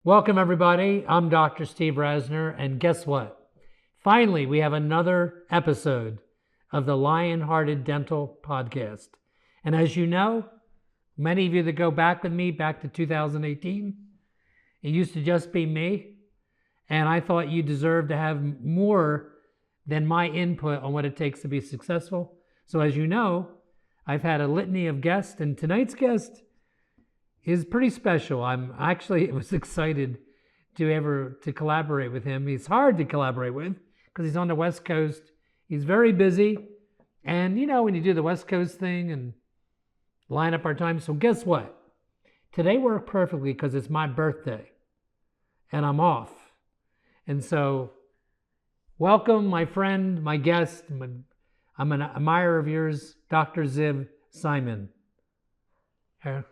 Welcome, everybody. I'm Dr. Steve Rasner, and guess what? Finally, we have another episode of the Lion-Hearted Dental Podcast. And as you know, many of you that go back with me back to 2018, it used to just be me, and I thought you deserved to have more than my input on what it takes to be successful. So as you know, I've had a litany of guests, and tonight's guest is pretty special. I'm actually was excited to collaborate with him. He's hard to collaborate with because he's on the West Coast. He's very busy, and you know when you do the West Coast thing and line up our time. So guess what? Today worked perfectly because it's my birthday, and I'm off. And so, welcome, my friend, my guest. I'm an admirer of yours, Dr. Ziv Simon. How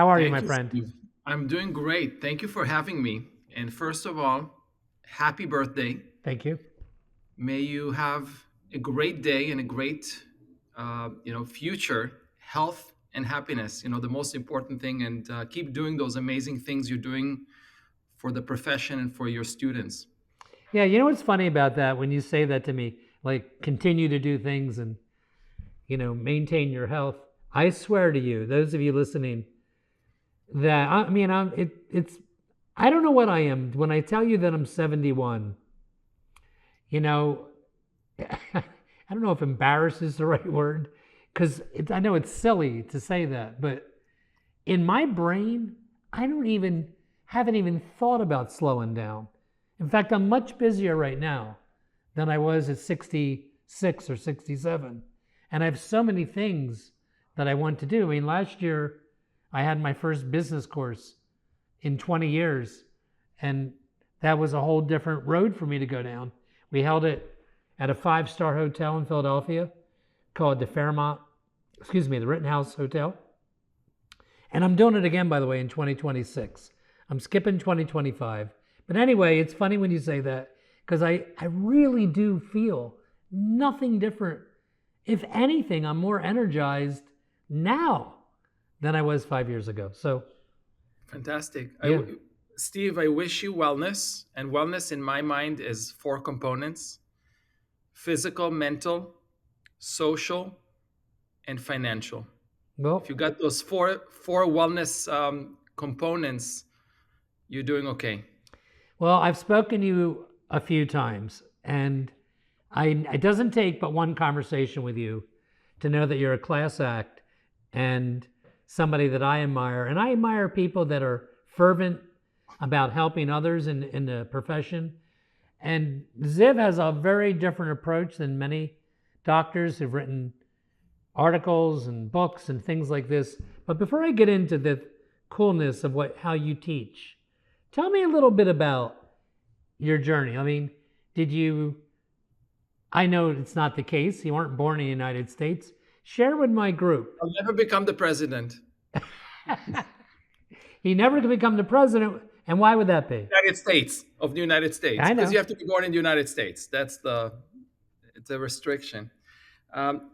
are you, my Thank you, friend? Steve. I'm doing great. Thank you for having me. And first of all, happy birthday. Thank you. May you have a great day and a great, future, health and happiness. The most important thing. And keep doing those amazing things you're doing for the profession and for your students. Yeah, you know what's funny about that when you say that to me, like continue to do things and maintain your health. I swear to you, those of you listening, that I don't know what I am when I tell you that I'm 71. I don't know if embarrassed is the right word, because I know it's silly to say that, but in my brain, haven't even thought about slowing down. In fact, I'm much busier right now than I was at 66 or 67. And I have so many things that I want to do. I mean, last year I had my first business course in 20 years, and that was a whole different road for me to go down. We held it at a 5-star hotel in Philadelphia called the Rittenhouse Hotel. And I'm doing it again, by the way, in 2026. I'm skipping 2025. But anyway, it's funny when you say that because I really do feel nothing different. If anything, I'm more energized now than I was 5 years ago. So, Fantastic. yeah. Steve, I wish you wellness. And wellness in my mind is 4 components: physical, mental, social, and financial. Well, If you got those four wellness components, you're doing okay. well, I've spoken to you a few times, and it doesn't take but one conversation with you to know that you're a class act and somebody that I admire. And I admire people that are fervent about helping others in the profession. And Ziv has a very different approach than many doctors who've written articles and books and things like this. But before I get into the coolness of how you teach, tell me a little bit about your journey. I mean, I know it's not the case. You weren't born in the United States. Share with my group. I'll never become the president. He never could become the president. And why would that be? United States of the United States, I because know. you have to be born in the United States. It's a restriction.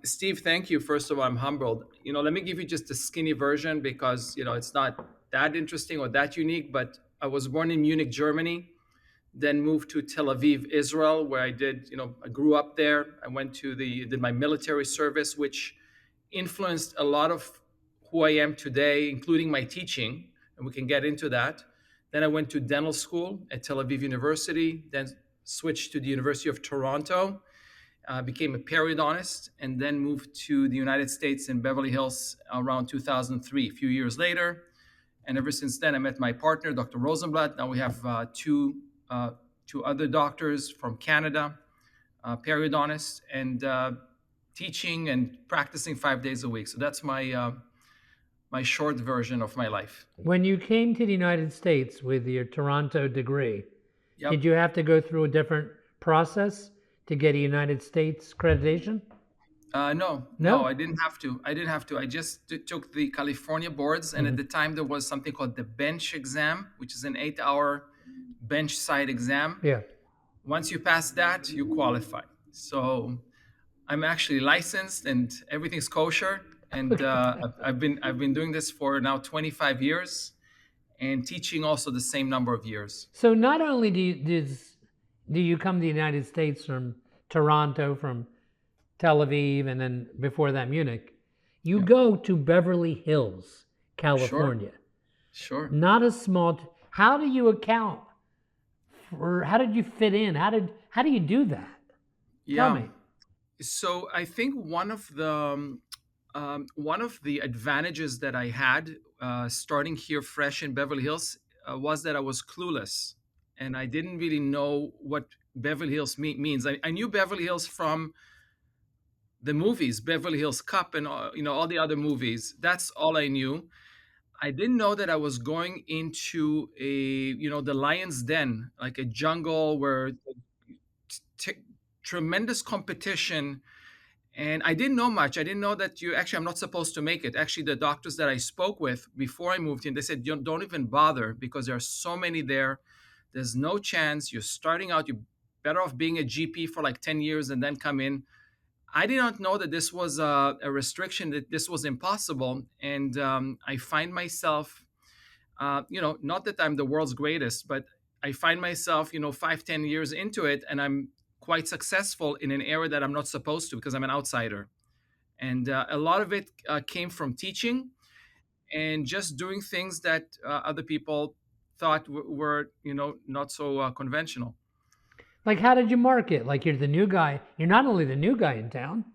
Steve, thank you. First of all, I'm humbled. Let me give you just a skinny version because it's not that interesting or that unique. But I was born in Munich, Germany, then moved to Tel Aviv, Israel, where I grew up there. I did my military service, which influenced a lot of who I am today, including my teaching, and we can get into that. Then I went to dental school at Tel Aviv University, then switched to the University of Toronto, became a periodontist, and then moved to the United States in Beverly Hills around 2003, a few years later. And ever since then, I met my partner, Dr. Rosenblatt. Now we have two other doctors from Canada, periodontists, and teaching and practicing 5 days a week. So that's my short version of my life. When you came to the United States with your Toronto degree, Yep. did you have to go through a different process to get a United States accreditation? No, I didn't have to. I just took the California boards, and at the time there was something called the bench exam, which is an 8-hour bench side exam. Yeah. Once you pass that, you qualify. So I'm actually licensed, and everything's kosher. And I've been doing this for now 25 years, and teaching also the same number of years. So not only do you come to the United States from Toronto, from Tel Aviv, and then before that Munich, you Yeah. go to Beverly Hills, Sure, California. sure. Not a small. How do you account for? How did you fit in? How do you do that? Tell Yeah. me. So I think one of the advantages that I had starting here fresh in Beverly Hills was that I was clueless, and I didn't really know what Beverly Hills means. I knew Beverly Hills from the movies, Beverly Hills Cop, and all the other movies. That's all I knew. I didn't know that I was going into the lion's den, like a jungle where t- tremendous competition. And I didn't know much. I didn't know that I'm not supposed to make it. Actually, the doctors that I spoke with before I moved in, they said, don't even bother because there are so many there. There's no chance. You're starting out. You're better off being a GP for like 10 years and then come in. I did not know that this was a restriction, that this was impossible. And I find myself, not that I'm the world's greatest, but I find myself, 5, 10 years into it, and I'm quite successful in an area that I'm not supposed to because I'm an outsider. And a lot of it came from teaching and just doing things that other people thought were, not so conventional. Like, how did you market? Like, you're the new guy. You're not only the new guy in town.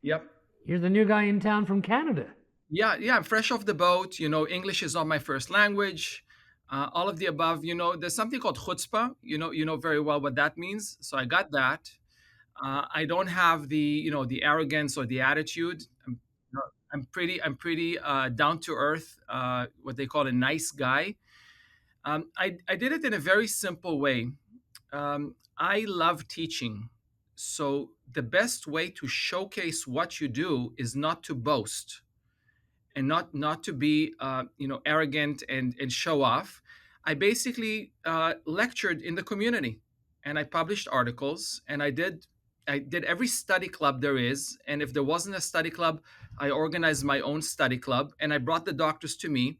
Yep. You're the new guy in town from Canada. Yeah, yeah, I'm fresh off the boat. English is not my first language. All of the above. There's something called chutzpah. You know very well what that means. So I got that. I don't have the arrogance or the attitude. I'm pretty down to earth. What they call a nice guy. I did it in a very simple way. I love teaching. So the best way to showcase what you do is not to boast and not to be arrogant and show off. I basically lectured in the community, and I published articles, and I did every study club there is, and if there wasn't a study club, I organized my own study club, and I brought the doctors to me.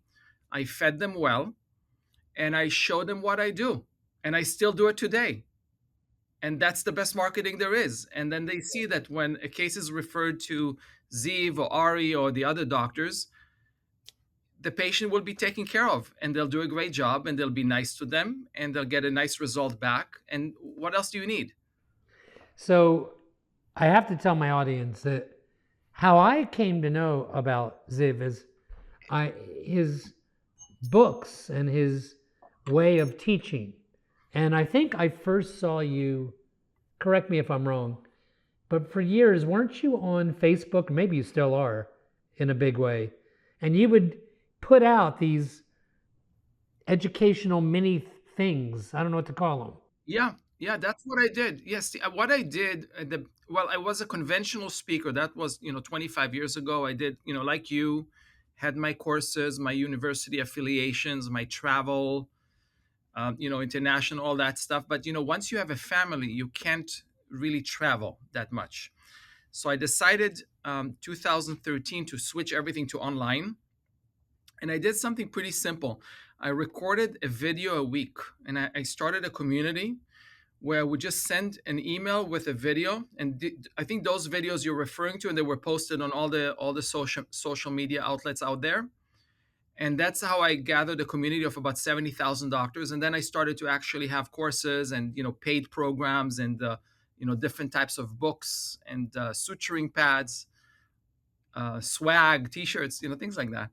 I fed them well, and I showed them what I do, and I still do it today. And that's the best marketing there is. And then they see that when a case is referred to Ziv or Ari or the other doctors, the patient will be taken care of and they'll do a great job and they'll be nice to them and they'll get a nice result back. And what else do you need? So I have to tell my audience that how I came to know about Ziv is his books and his way of teaching. And I think I first saw you, correct me if I'm wrong, but for years, weren't you on Facebook? Maybe you still are in a big way. And you would put out these educational mini things. I don't know what to call them. Yeah, yeah, that's what I did. Yes, what I did, well, I was a conventional speaker. That was, 25 years ago. I did, like you, had my courses, my university affiliations, my travel, international, all that stuff. But once you have a family, you can't really travel that much. So I decided 2013 to switch everything to online, and I did something pretty simple. I recorded a video a week, and I started a community where I would just send an email with a video, and I think those videos you're referring to, and they were posted on all the social media outlets out there. And that's how I gathered a community of about 70,000 doctors. And then I started to actually have courses and paid programs and different types of books and suturing pads, swag, T-shirts, things like that.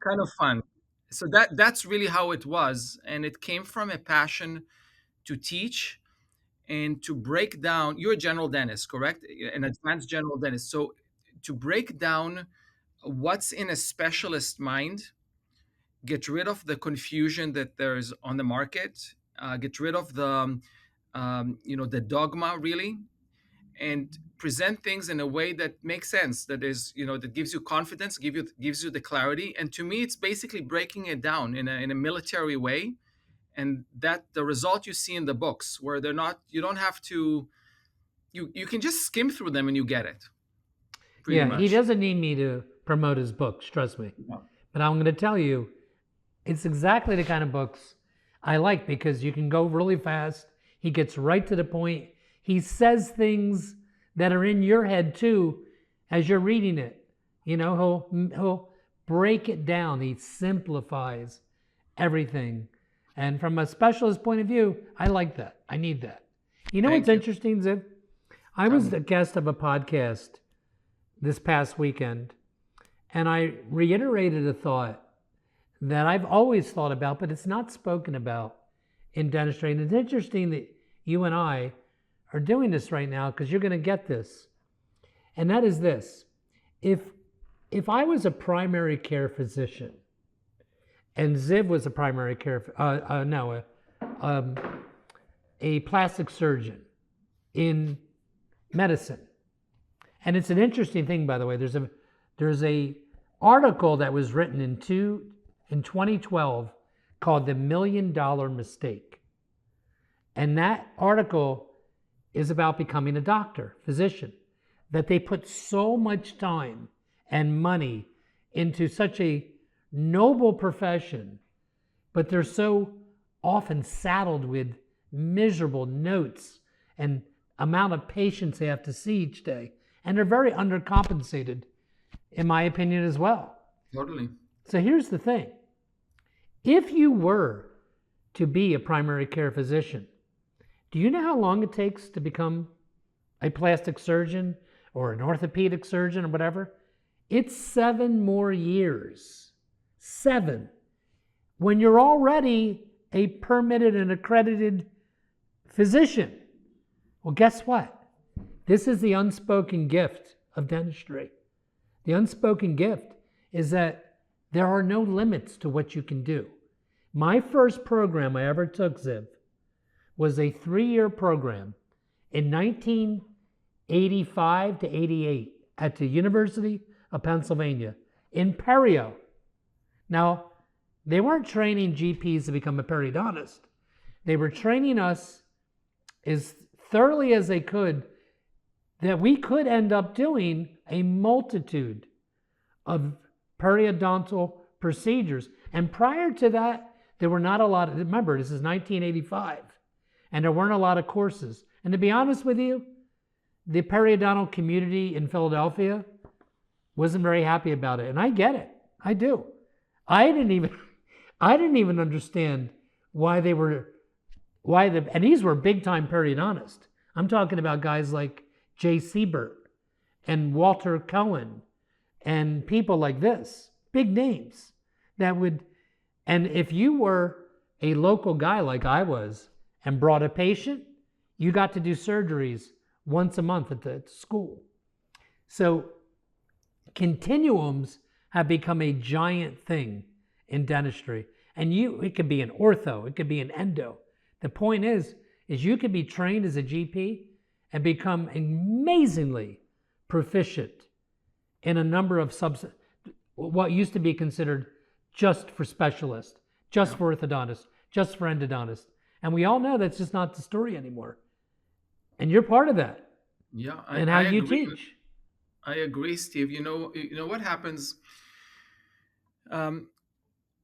Kind of fun. So that's really how it was, and it came from a passion to teach and to break down. You're a general dentist, correct? An advanced general dentist. So to break down what's in a specialist mind, get rid of the confusion that there's on the market, get rid of the dogma really, and present things in a way that makes sense, that gives you confidence, gives you the clarity. And to me, it's basically breaking it down in a military way, and that the result you see in the books, where they're not, you don't have to, you can just skim through them and you get it pretty Yeah, he much. doesn't need me to promote his books, trust me. No. But I'm going to tell you, It's exactly the kind of books I like because you can go really fast. He gets right to the point. He says things that are in your head too as you're reading it. He'll break it down. He simplifies everything. And from a specialist point of view, I like that. I need that. You know what's Thank you. interesting, Ziv? I Tell was me. a guest of a podcast this past weekend, and I reiterated a thought that I've always thought about, but it's not spoken about in dentistry. And it's interesting that you and I are doing this right now because you're going to get this. And that is this. If if I was a primary care physician and Ziv was a primary care, no, um, a plastic surgeon in medicine, and it's an interesting thing, by the way. There's a article that was written in 2012 called "The $1 Million Mistake," and that article is about becoming a doctor, physician. That they put so much time and money into such a noble profession, but they're so often saddled with miserable notes and amount of patients they have to see each day. And they're very undercompensated, in my opinion, as well. Totally. So here's the thing. If you were to be a primary care physician, do you know how long it takes to become a plastic surgeon or an orthopedic surgeon or whatever? It's 7 more years. 7. When you're already a permitted and accredited physician. Well, guess what? This is the unspoken gift of dentistry. The unspoken gift is that there are no limits to what you can do. My first program I ever took, Ziv, was a 3-year program in 1985 to 88 at the University of Pennsylvania in perio. Now, they weren't training GPs to become a periodontist. They were training us as thoroughly as they could that we could end up doing a multitude of periodontal procedures. And prior to that, there were not a lot of, remember, this is 1985, and there weren't a lot of courses. And to be honest with you, the periodontal community in Philadelphia wasn't very happy about it. And I get it. I do. I didn't even understand why and these were big time periodontists. I'm talking about guys like Jay Siebert and Walter Cohen and people like this, big names that would, and if you were a local guy like I was and brought a patient, you got to do surgeries once a month at the school. So continuums have become a giant thing in dentistry. And it could be an ortho, it could be an endo. The point is you could be trained as a GP and become amazingly proficient in a number of what used to be considered just for specialists, just for orthodontists, just for endodontists. And we all know that's just not the story anymore. And you're part of that. Yeah, And how I you agree. teach. I agree, Steve. You know what happens?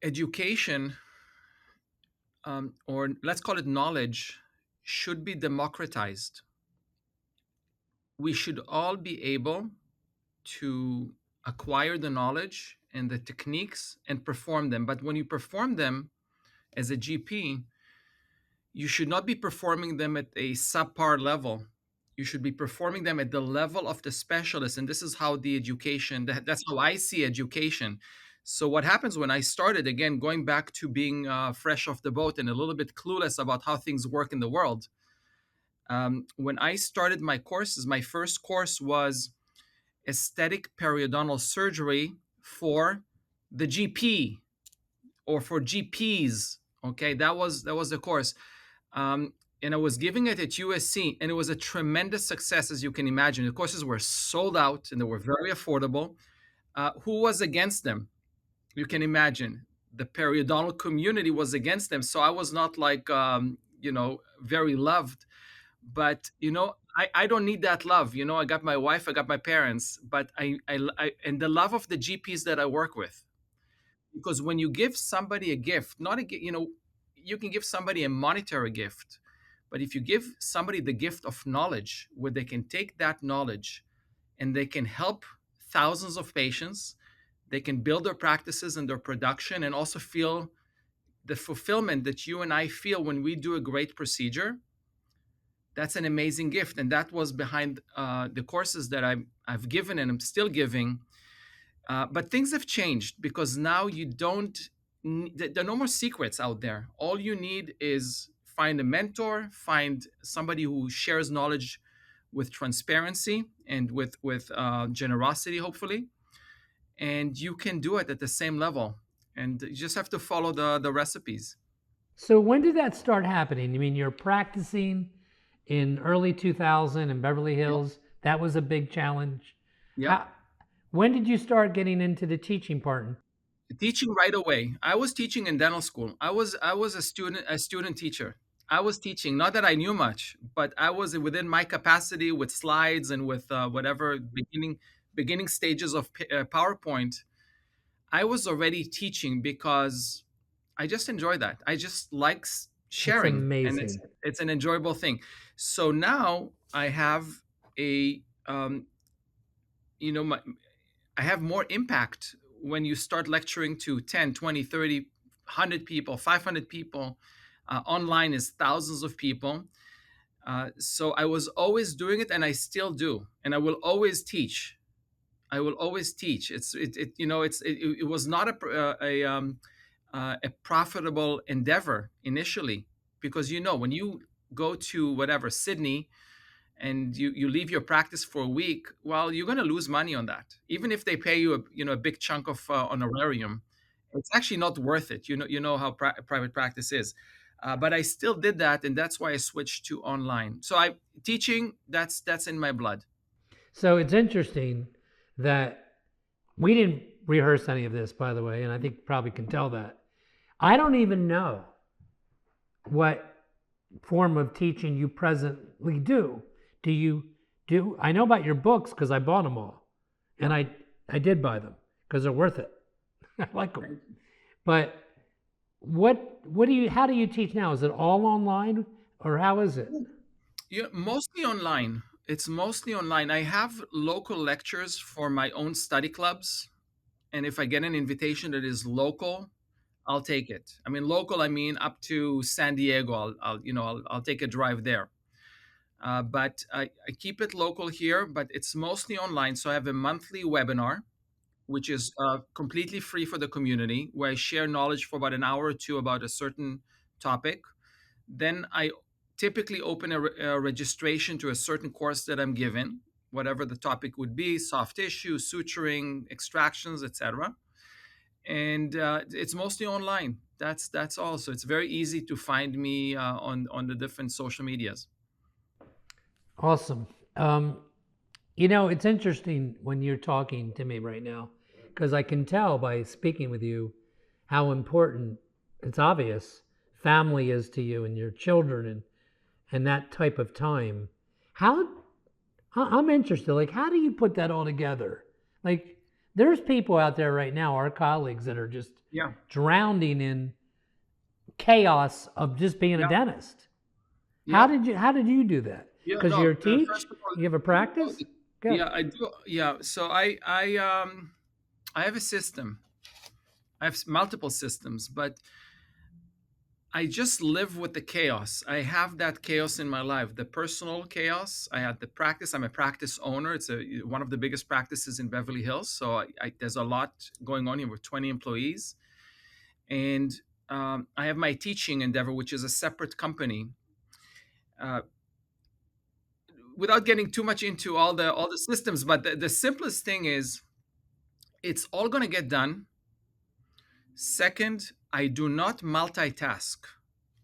Education, or let's call it knowledge, should be democratized. We should all be able to acquire the knowledge and the techniques and perform them. But when you perform them as a GP, you should not be performing them at a subpar level. You should be performing them at the level of the specialist. And this is how the education, that's how I see education. So what happens when I started, again, going back to being fresh off the boat and a little bit clueless about how things work in the world. When I started my courses, my first course was aesthetic periodontal surgery for the GP or for GPs. Okay, that was the course. And I was giving it at USC, and it was a tremendous success, as you can imagine. The courses were sold out, and they were very affordable. Who was against them? You can imagine. The periodontal community was against them, so I was not like, very loved. But I don't need that love. I got my wife, I got my parents, but I and the love of the GPs that I work with. Because when you give somebody a gift, not a you know, you can give somebody a monetary gift, but if you give somebody the gift of knowledge, where they can take that knowledge and they can help thousands of patients, they can build their practices and their production, and also feel the fulfillment that you and I feel when we do a great procedure. That's an amazing gift, and that was behind the courses that I've given and I'm still giving. But things have changed because now you don't. There are no more secrets out there. All you need is find a mentor, find somebody who shares knowledge with transparency and with generosity, hopefully, and you can do it at the same level. And you just have to follow the recipes. So when did that start happening? You mean you're practicing in early 2000 in Beverly Yeah. Hills? That was a big challenge. Yeah. How, when did you start getting into the teaching part? Teaching right away. I was teaching in dental school. I was a student teacher. I was teaching. Not that I knew much, but I was within my capacity with slides and with whatever beginning stages of PowerPoint. I was already teaching because I just enjoy that. I just like That's sharing, and it's amazing. it's an enjoyable thing. So now I have a you know my, I have more impact when you start lecturing to 10, 20, 30, 100 people, 500 people. Online is thousands of people. So I was always doing it, and I still do, and I will always teach. I will always teach. It was not a profitable endeavor initially, because when you go to whatever Sydney and you leave your practice for a week, well, you're going to lose money on that. Even if they pay you a big chunk of honorarium, it's actually not worth it. You know how private practice is. But I still did that, and that's why I switched to online. So I teaching, that's in my blood. So it's interesting that we didn't rehearse any of this, by the way, and I think you probably can tell that. I don't even know what form of teaching you presently do. Do you do? I know about your books because I bought them all, and I did buy them because they're worth it. I like them. But what do you? How do you teach now? Is it all online or how is it? Yeah, mostly online. It's mostly online. I have local lectures for my own study clubs, and if I get an invitation that is local, I'll take it. I mean, local, I mean up to San Diego. I'll take a drive there. But I keep it local here, but it's mostly online. So I have a monthly webinar, which is completely free for the community, where I share knowledge for about an hour or two about a certain topic. Then I typically open a registration to a certain course that I'm given, whatever the topic would be: soft tissue, suturing, extractions, etc. And it's mostly online. That's all. So it's very easy to find me on the different social medias. Awesome. It's interesting when you're talking to me right now because I can tell by speaking with you how important, it's obvious, family is to you and your children and that type of time. How I'm interested, like, how do you put that all together? Like, there's people out there right now, our colleagues, that are just Yeah, drowning in chaos of just being a yeah, dentist. How yeah, did you do that? yeah. Because No, you're a first teach, of all, you have a no, practice. Go. yeah, I do. Yeah, so I have a system. I have multiple systems, but I just live with the chaos. I have that chaos in my life, the personal chaos. I had the practice. I'm a practice owner. It's one of the biggest practices in Beverly Hills. So there's a lot going on here with 20 employees. And I have my teaching endeavor, which is a separate company. Uh, Without getting too much into all the systems, but the simplest thing is it's all going to get done. Second, I do not multitask.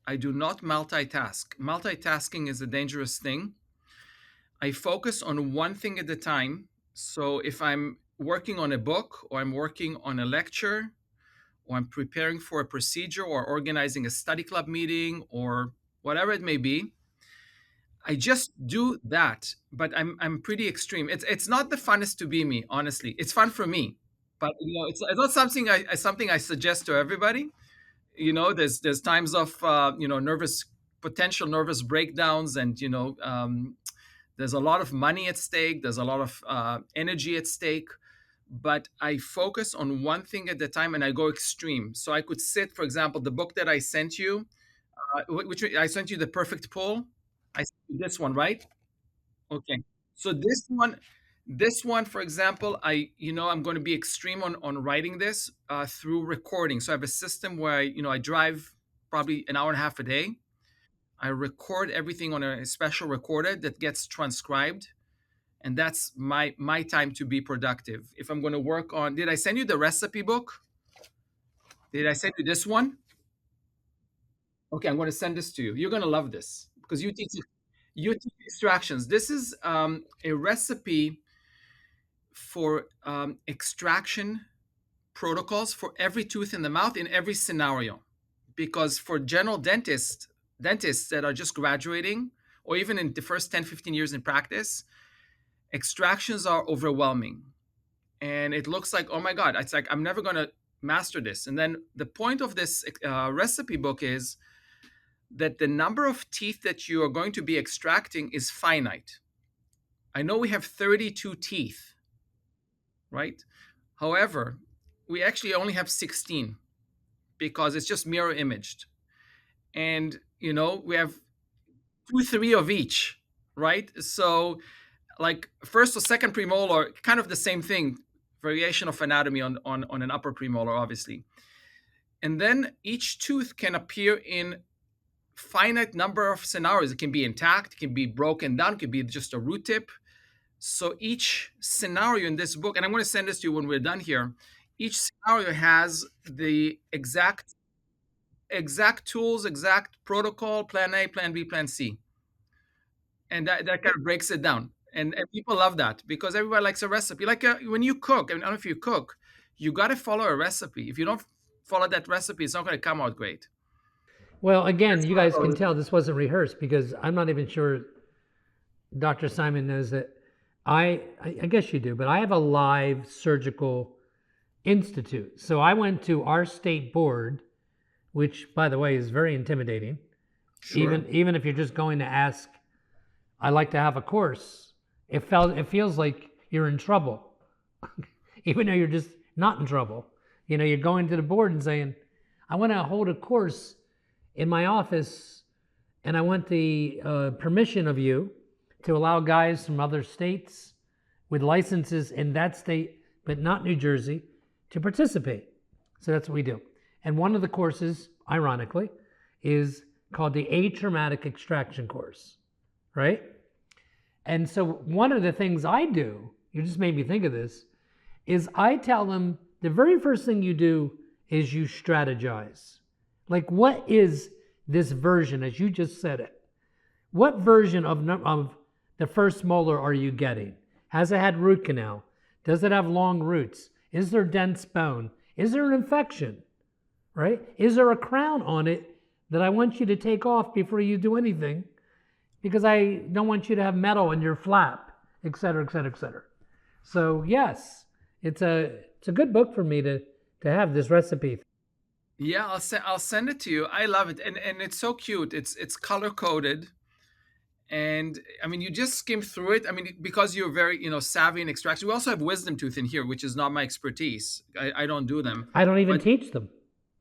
I do not multitask. Multitasking is a dangerous thing. I focus on one thing at a time. So if I'm working on a book, or I'm working on a lecture, or I'm preparing for a procedure, or organizing a study club meeting, or whatever it may be, I just do that. But I'm pretty extreme. It's not the funnest to be me, honestly. It's fun for me. But it's not something I suggest to everybody. There's times of nervous potential nervous breakdowns, and there's a lot of money at stake. There's a lot of energy at stake. But I focus on one thing at a time, and I go extreme. So I could sit, for example, the book that I sent you, which I sent you, The Perfect Pull. I sent you this one, right? Okay. So this one, for example, I'm going to be extreme on writing this through recording. So I have a system where I drive probably an hour and a half a day. I record everything on a special recorder that gets transcribed, and that's my time to be productive. If I'm going to work on, did I send you the recipe book? Did I send you this one? Okay, I'm going to send this to you. You're going to love this because you teach extractions. This is a recipe for extraction protocols for every tooth in the mouth in every scenario. Because for general dentists that are just graduating, or even in the first 10, 15 years in practice, extractions are overwhelming. And it looks like, oh my God, it's like, I'm never going to master this. And then the point of this recipe book is that the number of teeth that you are going to be extracting is finite. I know we have 32 teeth, right? However, we actually only have 16 because it's just mirror imaged. And, we have two, three of each, right? So, like first or second premolar, kind of the same thing, variation of anatomy on an upper premolar, obviously. And then each tooth can appear in finite number of scenarios. It can be intact, it can be broken down, it could be just a root tip. So each scenario in this book, and I'm going to send this to you when we're done here, each scenario has the exact tools, exact protocol, plan A, plan B, plan C. And that kind of breaks it down. And people love that because everybody likes a recipe. Like when you cook, I don't know if you cook, you got to follow a recipe. If you don't follow that recipe, it's not going to come out great. Well, again, That's you what I guys can always. tell this wasn't rehearsed because I'm not even sure Dr. Simon knows that I guess you do, but I have a live surgical institute. So I went to our state board, which by the way is very intimidating. Sure. Even if you're just going to ask, I like to have a course, it feels like you're in trouble. Even though you're just not in trouble. You're going to the board and saying, I want to hold a course in my office and I want the permission of you to allow guys from other states with licenses in that state, but not New Jersey, to participate. So that's what we do. And one of the courses, ironically, is called the Atraumatic Extraction course, right? And so one of the things I do, you just made me think of this, is I tell them the very first thing you do is you strategize. Like, what is this version, as you just said it? What version of the first molar are you getting? Has it had root canal? Does it have long roots? Is there dense bone? Is there an infection? Right? Is there a crown on it that I want you to take off before you do anything? Because I don't want you to have metal in your flap, et cetera, et cetera, et cetera. So yes, it's a good book for me to have this recipe. Yeah, I'll send it to you. I love it, and it's so cute. It's color coded, and I mean, you just skim through it. I mean, because you're very savvy in extraction. We also have wisdom tooth in here, which is not my expertise. I don't do them, I don't even but teach them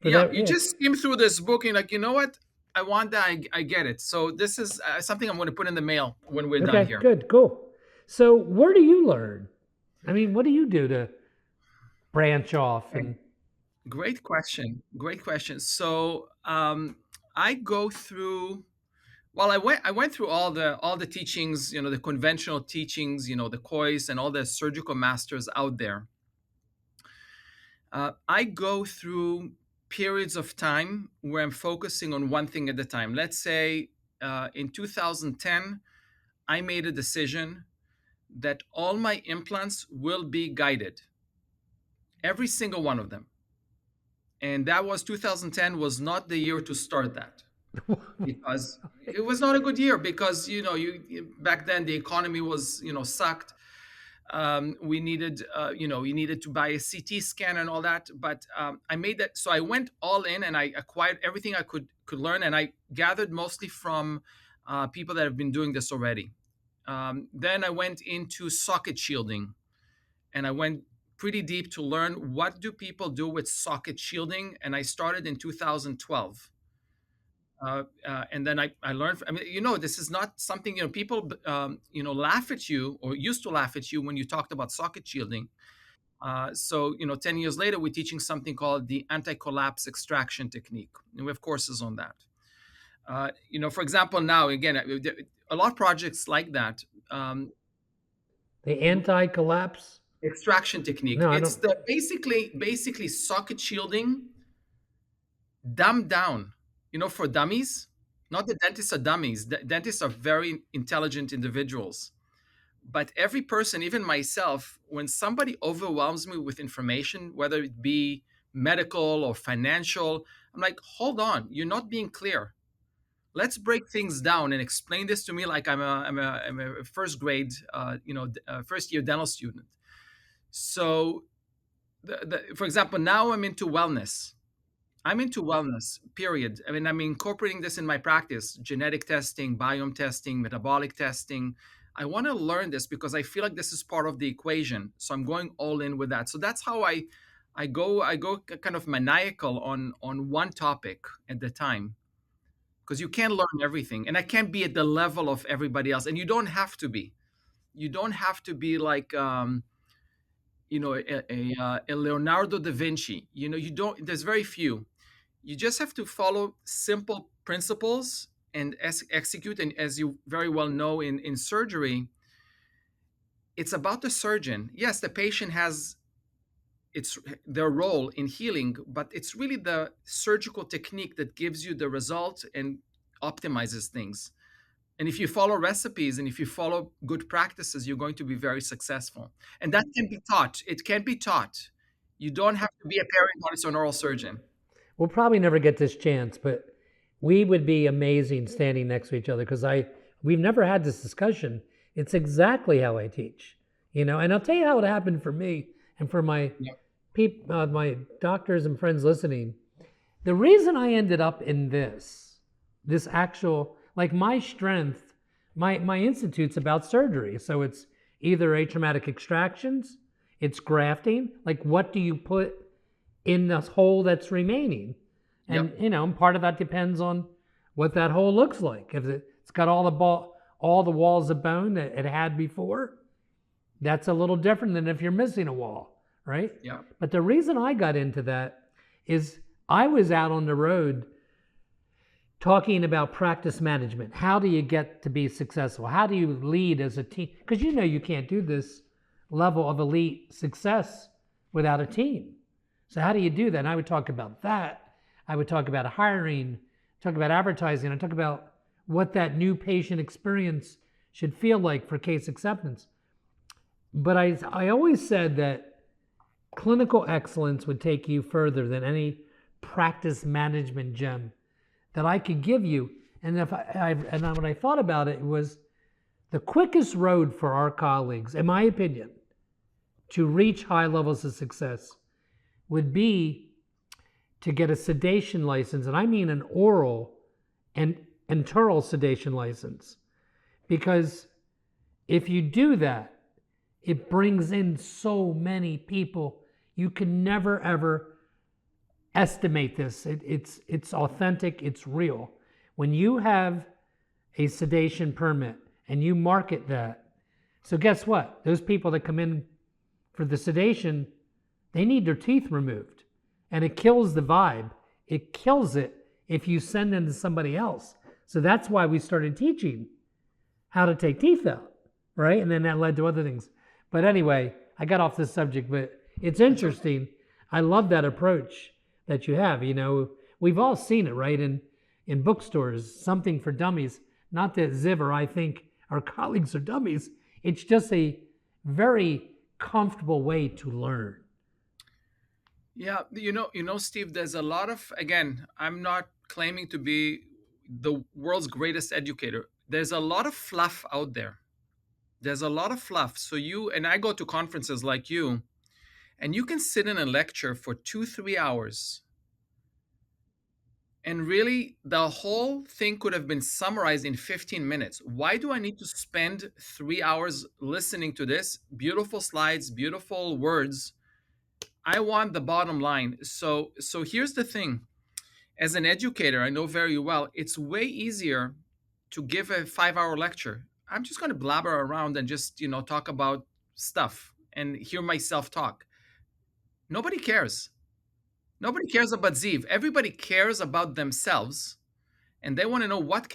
for yeah, that. you Yeah. just skim through this book and like, you know what? I want that. I get it. So this is something I'm going to put in the mail when we're done Okay, here. good, cool. So where do you learn? I mean, what do you do to branch off? And Great question. Great question. So I go through. Well, I went through all the teachings, the conventional teachings, the Kois and all the surgical masters out there. I go through periods of time where I'm focusing on one thing at a time. Let's say in 2010, I made a decision that all my implants will be guided, every single one of them. And that was 2010 was not the year to start that because it was not a good year because you back then the economy was sucked. We needed, you needed to buy a CT scan and all that. But I made that. So I went all in and I acquired everything I could learn. And I gathered mostly from people that have been doing this already. Then I went into socket shielding and I went pretty deep to learn what do people do with socket shielding. And I started in 2012. And then I learned. I mean, this is not something people laugh at you or used to laugh at you when you talked about socket shielding. So 10 years later, we're teaching something called the anti-collapse extraction technique, and we have courses on that. For example, now again, a lot of projects like that. The anti-collapse Extraction technique. No, I It's don't. the basically socket shielding dumbed down, for dummies. Not the dentists are dummies. Dentists are very intelligent individuals. But every person, even myself, when somebody overwhelms me with information, whether it be medical or financial, I'm like, hold on, you're not being clear. Let's break things down and explain this to me like I'm a first grade, first year dental student. So, for example, now I'm into wellness. I'm into wellness, period. I mean, I'm incorporating this in my practice: genetic testing, biome testing, metabolic testing. I want to learn this because I feel like this is part of the equation. So I'm going all in with that. So that's how I go kind of maniacal on one topic at the time, because you can't learn everything and I can't be at the level of everybody else. And you don't have to be. You don't have to be like a Leonardo da Vinci. You don't. There's very few. You just have to follow simple principles and execute. And as you very well know, in surgery, it's about the surgeon. Yes, the patient has it's their role in healing, but it's really the surgical technique that gives you the result and optimizes things. And if you follow recipes and if you follow good practices, you're going to be very successful. And that can be taught. It can be taught. You don't have to be a periodontist or an oral surgeon. We'll probably never get this chance, but we would be amazing standing next to each other because we've never had this discussion. It's exactly how I teach, and I'll tell you how it happened for me and for my Yep. my doctors and friends listening. The reason I ended up in this actual, like my strength, my institute's about surgery. So it's either atraumatic extractions, it's grafting, like what do you put in the hole that's remaining? And Yep. part of that depends on what that hole looks like. If it's got all the walls of bone that it had before, that's a little different than if you're missing a wall, right? Yep. But the reason I got into that is I was out on the road talking about practice management. How do you get to be successful? How do you lead as a team? Because you can't do this level of elite success without a team. So how do you do that? And I would talk about that. I would talk about hiring, talk about advertising, I talk about what that new patient experience should feel like for case acceptance. But I always said that clinical excellence would take you further than any practice management gem that I could give you. And when I thought about it, it was the quickest road for our colleagues, in my opinion, to reach high levels of success would be to get a sedation license, and I mean an oral and enteral sedation license. Because if you do that, it brings in so many people. You can never ever estimate this. It's authentic, it's real. When you have a sedation permit and you market that, so guess what? Those people that come in for the sedation, they need their teeth removed. And it kills the vibe. It kills it if you send them to somebody else. So that's why we started teaching how to take teeth out, right? And then that led to other things. But anyway, I got off this subject, but it's interesting. I love that approach that you have. We've all seen it, right? In bookstores, something for dummies. Not that Ziv or I think our colleagues are dummies. It's just a very comfortable way to learn. Yeah, Steve, there's a lot of, again, I'm not claiming to be the world's greatest educator. There's a lot of fluff out there. There's a lot of fluff. So you and I go to conferences like you, and you can sit in a lecture for 2, 3 hours, and really the whole thing could have been summarized in 15 minutes. Why do I need to spend 3 hours listening to this? Beautiful slides, beautiful words. I want the bottom line. So here's the thing. As an educator, I know very well it's way easier to give a 5 hour lecture. I'm just going to blabber around and just, talk about stuff and hear myself talk. Nobody cares. Nobody cares about Ziv. Everybody cares about themselves, and they want to know what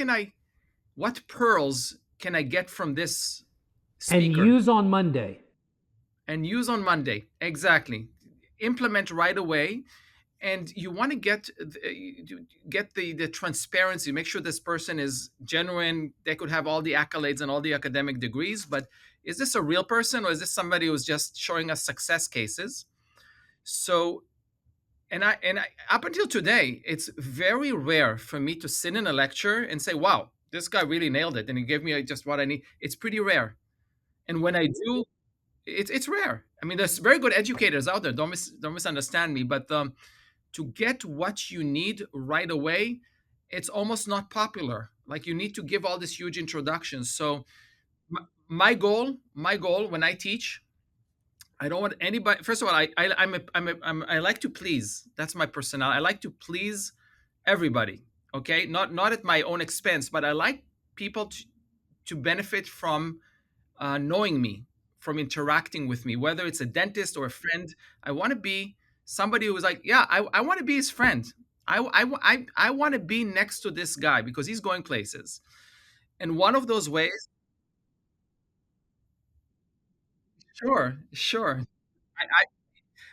pearls can I get from this And speaker use on Monday. and use on Monday. Exactly. Implement right away. And you want to get the transparency, make sure this person is genuine. They could have all the accolades and all the academic degrees, but is this a real person, or is this somebody who's just showing us success cases? So, and I up until today, it's very rare for me to sit in a lecture and say, wow, this guy really nailed it and he gave me just what I need. It's pretty rare. And when I do, it's rare. I mean, there's very good educators out there, don't misunderstand me, but to get what you need right away, it's almost not popular. Like, you need to give all this huge introductions. So my goal when I teach, I don't want anybody. First of all, I like to please. That's my personality. I like to please everybody. Okay, not at my own expense, but I like people to benefit from knowing me, from interacting with me, whether it's a dentist or a friend. I want to be somebody who's like, yeah, I want to be his friend. I want to be next to this guy because he's going places. And one of those ways, sure, sure. I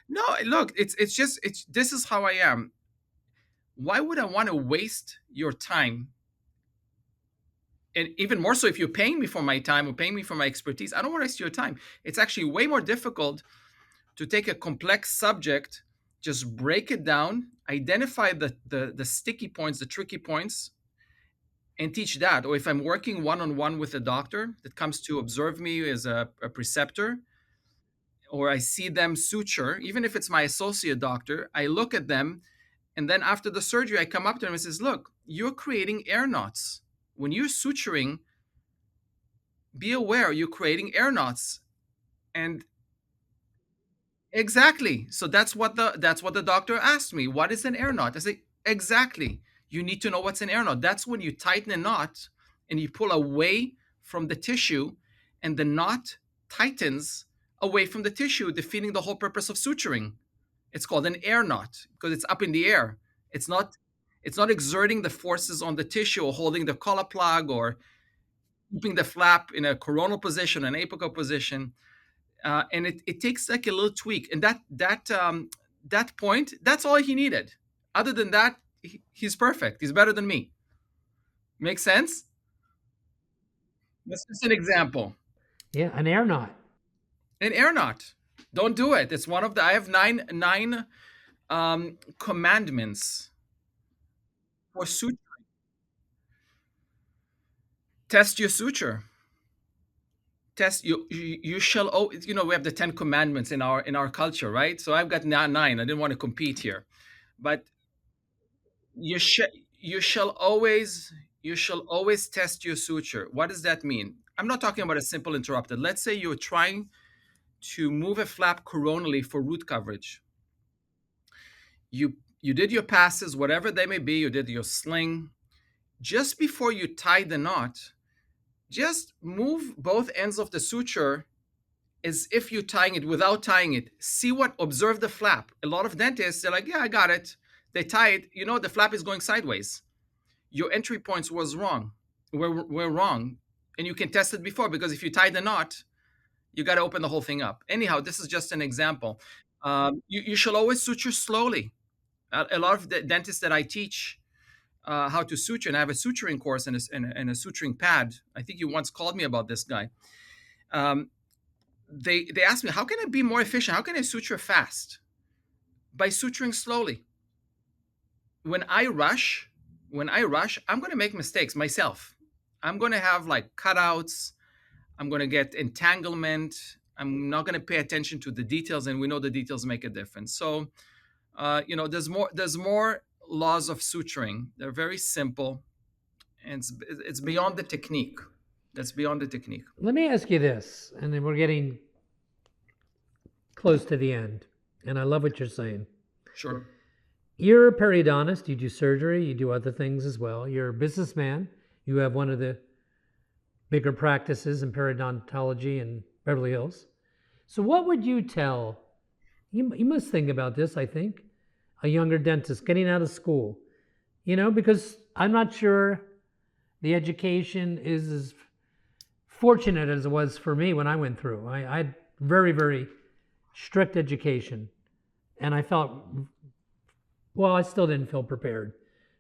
no, look, it's this is how I am. Why would I want to waste your time? And even more so, if you're paying me for my time or paying me for my expertise, I don't want to waste your time. It's actually way more difficult to take a complex subject, just break it down, identify the sticky points, the tricky points, and teach that. Or if I'm working one on one with a doctor that comes to observe me as a preceptor, or I see them suture, even if it's my associate doctor, I look at them, and then after the surgery, I come up to them and says, "Look, you're creating air knots. When you're suturing, be aware you're creating air knots." And exactly. So that's what the doctor asked me. What is an air knot? I say, exactly. You need to know what's an air knot. That's when you tighten a knot and you pull away from the tissue, and the knot tightens away from the tissue, defeating the whole purpose of suturing. It's called an air knot because it's up in the air. It's not it's not exerting the forces on the tissue or holding the collar plug or keeping the flap in a coronal position, an apical position. And it takes like a little tweak, and that point, that's all he needed. Other than that, he's perfect. He's better than me. Make sense? That's just an example. Yeah, an air knot. An air knot. Don't do it. It's one of the. I have nine commandments for suture. Test your suture. Test you shall. Oh, we have the 10 commandments in our culture, right? So I've got nine. I didn't want to compete here, but you shall you shall always test your suture. What does that mean? I'm not talking about a simple interrupted. Let's say you're trying to move a flap coronally for root coverage. You did your passes, whatever they may be, you did your sling. Just before you tie the knot, just move both ends of the suture as if you're tying it without tying it. Observe the flap. A lot of dentists, they're like, yeah, I got it. They tie it. The flap is going sideways. Your entry points were wrong, and you can test it before, because if you tie the knot, you got to open the whole thing up. Anyhow, this is just an example. You shall always suture slowly. A lot of the dentists that I teach how to suture, and I have a suturing course and a suturing pad. I think you once called me about this guy. Um, they asked me, how can I be more efficient? How can I suture fast? By suturing slowly. When I rush, I'm going to make mistakes myself. I'm going to have like cutouts. I'm going to get entanglement. I'm not going to pay attention to the details, and we know the details make a difference. So, there's more laws of suturing. They're very simple, and it's beyond the technique. That's beyond the technique. Let me ask you this, and then we're getting close to the end, and I love what you're saying. Sure. You're a periodontist, you do surgery, you do other things as well. You're a businessman, you have one of the bigger practices in periodontology in Beverly Hills. So, what would you tell? You must think about this, I think, a younger dentist getting out of school, because I'm not sure the education is as fortunate as it was for me when I went through. I had very, very strict education, and I felt, well, I still didn't feel prepared,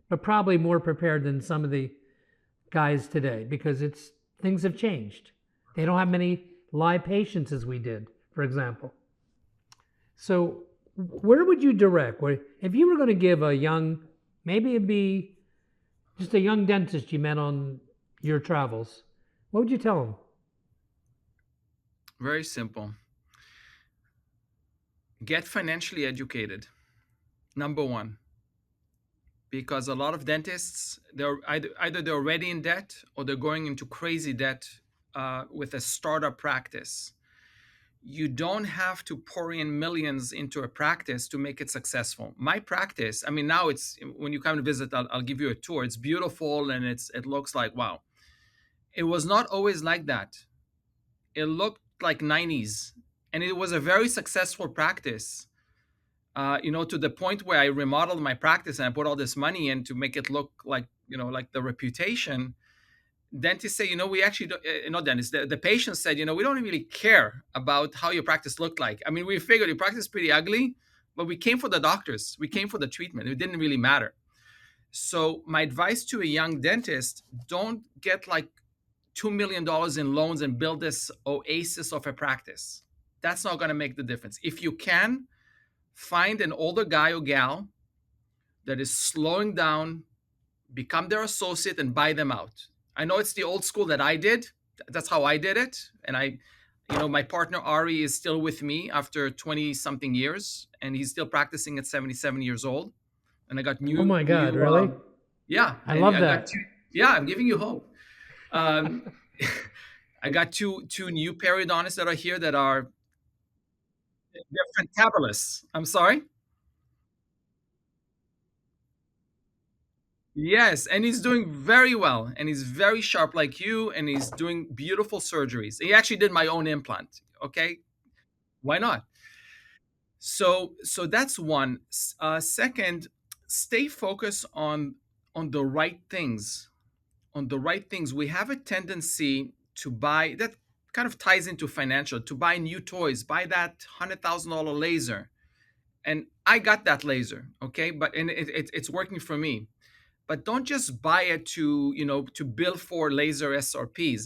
but probably more prepared than some of the guys today because things have changed. They don't have many live patients as we did, for example. So where would you direct? If you were going to give a young, maybe it'd be just a young dentist you met on your travels, what would you tell them? Very simple. Get financially educated. Number one. Because a lot of dentists, they're either they're already in debt or they're going into crazy debt with a startup practice. You don't have to pour in millions into a practice to make it successful. My practice, I mean, now it's, when you come to visit, I'll give you a tour. It's beautiful and it looks like, wow. It was not always like that. It looked like 90s, and it was a very successful practice. To the point where I remodeled my practice and I put all this money in to make it look like, like the reputation. Dentists say, we actually don't, not dentists, the patients said, we don't really care about how your practice looked like. I mean, we figured your practice is pretty ugly, but we came for the doctors. We came for the treatment. It didn't really matter. So my advice to a young dentist, don't get like $2 million in loans and build this oasis of a practice. That's not going to make the difference. If you can, find an older guy or gal that is slowing down, become their associate and buy them out. I know it's the old school that I did. That's how I did it. And my partner Ari is still with me after 20 something years, and he's still practicing at 77 years old. And I got new. Oh my God, really? Yeah. I love that. I'm giving you hope. I got two new periodontists that are here that they're fantabulous. I'm sorry. Yes, and he's doing very well, and he's very sharp like you, and he's doing beautiful surgeries. He actually did my own implant. Okay, why not? So that's one. Second, stay focused on the right things. On the right things, we have a tendency to buy that kind of ties into financial, to buy new toys, buy that $100,000 laser, and I got that laser. Okay, but it's working for me. But don't just buy it to bill for laser SRPs.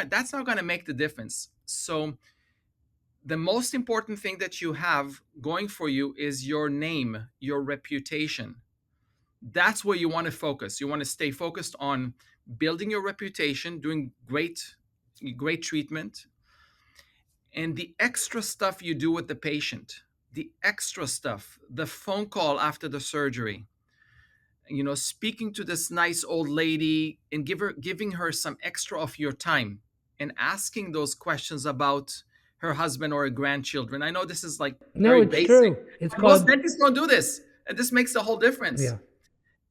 That's not going to make the difference. So the most important thing that you have going for you is your name, your reputation. That's where you want to focus. You want to stay focused on building your reputation, doing great treatment, and the extra stuff you do with the patient, the extra stuff, the phone call after the surgery, speaking to this nice old lady and giving her some extra of your time and asking those questions about her husband or her grandchildren. I know this is like No, very it's basic. true. It's Most called, dentists don't do this, and this makes the whole difference. yeah.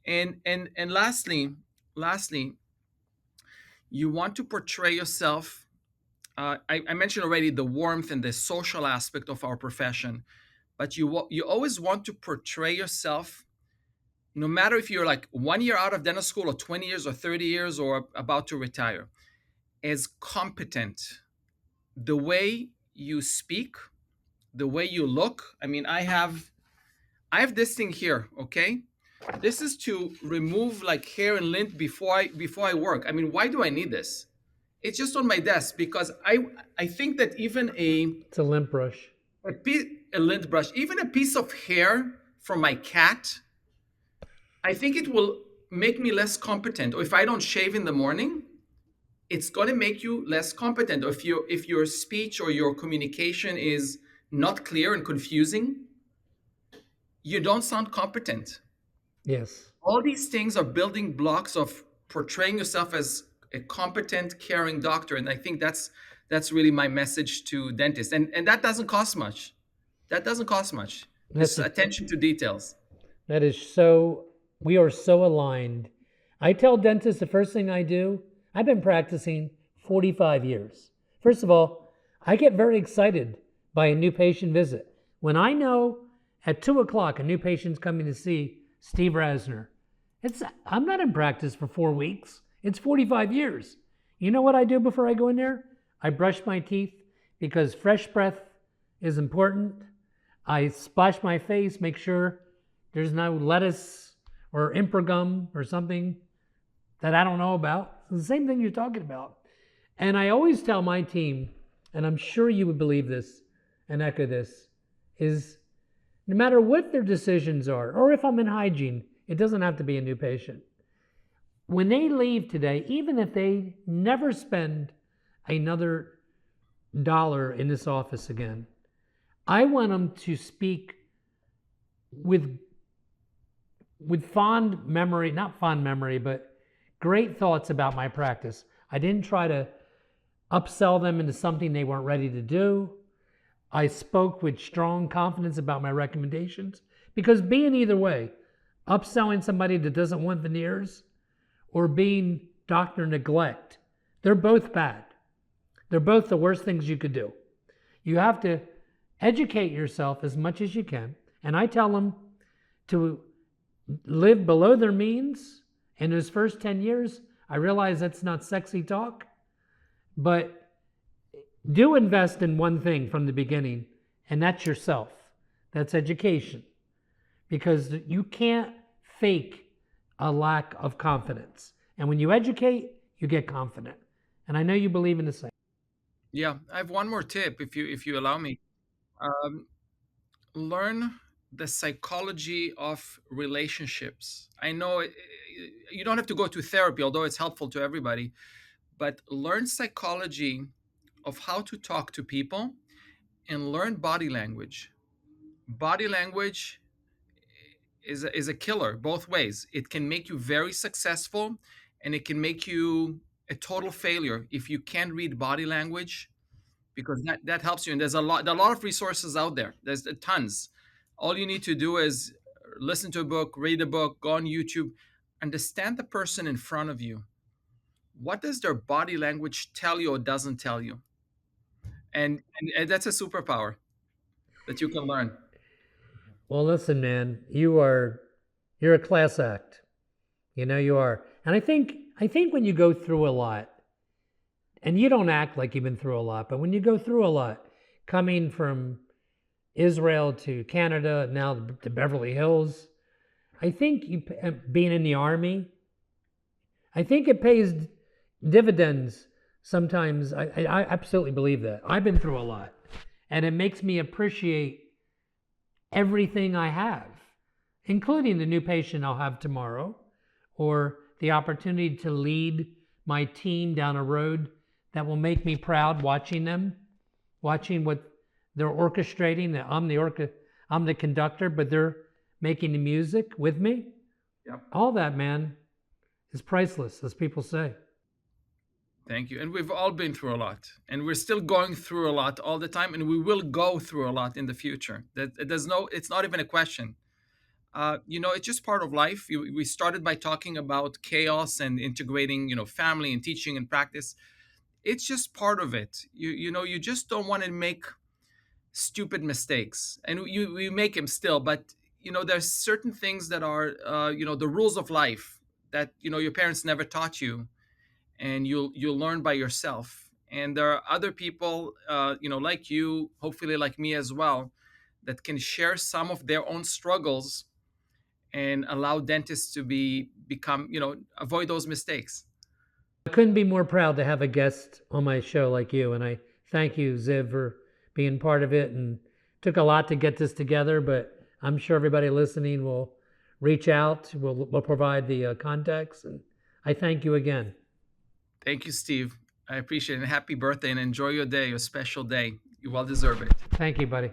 And lastly, you want to portray yourself. I mentioned already the warmth and the social aspect of our profession, but you always want to portray yourself, no matter if you're like 1 year out of dental school or 20 years or 30 years or about to retire, as competent. The way you speak, the way you look. I mean, I have this thing here, okay? This is to remove like hair and lint before I work. I mean, why do I need this? It's just on my desk because I think that even It's a lint brush. a lint brush, even a piece of hair from my cat, I think it will make me less competent. Or if I don't shave in the morning, it's going to make you less competent. If your speech or your communication is not clear and confusing, you don't sound competent. Yes. All these things are building blocks of portraying yourself as a competent, caring doctor, and I think that's really my message to dentists. And that doesn't cost much. That doesn't cost much. That's Just a, attention to details. that is so, we are so aligned. I tell dentists the first thing I do, I've been practicing 45 years. First of all, I get very excited by a new patient visit. When I know at 2 o'clock a new patient's coming to see Steve Rasner, I'm not in practice for 4 weeks. It's 45 years. You know what I do before I go in there? I brush my teeth because fresh breath is important. I splash my face, make sure there's no lettuce or impergum or something that I don't know about. It's the same thing you're talking about. And I always tell my team, and I'm sure you would believe this and echo this, is no matter what their decisions are, or if I'm in hygiene, it doesn't have to be a new patient. When they leave today, even if they never spend another dollar in this office again, I want them to speak with fond memory, not fond memory, but great thoughts about my practice. I didn't try to upsell them into something they weren't ready to do. I spoke with strong confidence about my recommendations, because being either way, upselling somebody that doesn't want veneers or being doctor neglect, they're both bad. They're both the worst things you could do. You have to educate yourself as much as you can. And I tell them to live below their means. In those first 10 years, I realize that's not sexy talk, but do invest in one thing from the beginning, and that's yourself. That's education. Because you can't fake a lack of confidence. And when you educate, you get confident. And I know you believe in the same. Yeah, I have one more tip, if you allow me. Um, Learn the psychology of relationships. I know you don't have to go to therapy, although it's helpful to everybody, but learn psychology of how to talk to people and learn body language. Body language is a killer both ways. It can make you very successful, and it can make you a total failure if you can't read body language, because that helps you. And there are a lot of resources out there. There's tons. All you need to do is listen to a book, read a book, go on YouTube, understand the person in front of you. What does their body language tell you or doesn't tell you? And that's a superpower that you can learn. Well, listen, man, you're a class act. You know you are. And I think when you go through a lot, and you don't act like you've been through a lot, but when you go through a lot, coming from Israel to Canada, now to Beverly Hills, I think being in the Army, I think it pays dividends sometimes. I absolutely believe that. I've been through a lot, and it makes me appreciate everything I have, including the new patient I'll have tomorrow, or the opportunity to lead my team down a road that will make me proud, watching them, watching what they're orchestrating. That I'm the conductor, but they're making the music with me. Yep. All that, man, is priceless, as people say. Thank you. And we've all been through a lot, and we're still going through a lot all the time, and we will go through a lot in the future. It's not even a question. It's just part of life. We started by talking about chaos and integrating, family and teaching and practice. It's just part of it. You just don't want to make stupid mistakes, and we make them still. But there's certain things that are, the rules of life that your parents never taught you, and you'll learn by yourself. And there are other people, like you, hopefully like me as well, that can share some of their own struggles and allow dentists to become, avoid those mistakes. I couldn't be more proud to have a guest on my show like you, and I thank you, Ziv, for being part of it. And took a lot to get this together, but I'm sure everybody listening will reach out. We'll provide the contacts, and I thank you again. Thank you, Steve. I appreciate it. And happy birthday and enjoy your day, your special day. You well deserve it. Thank you, buddy.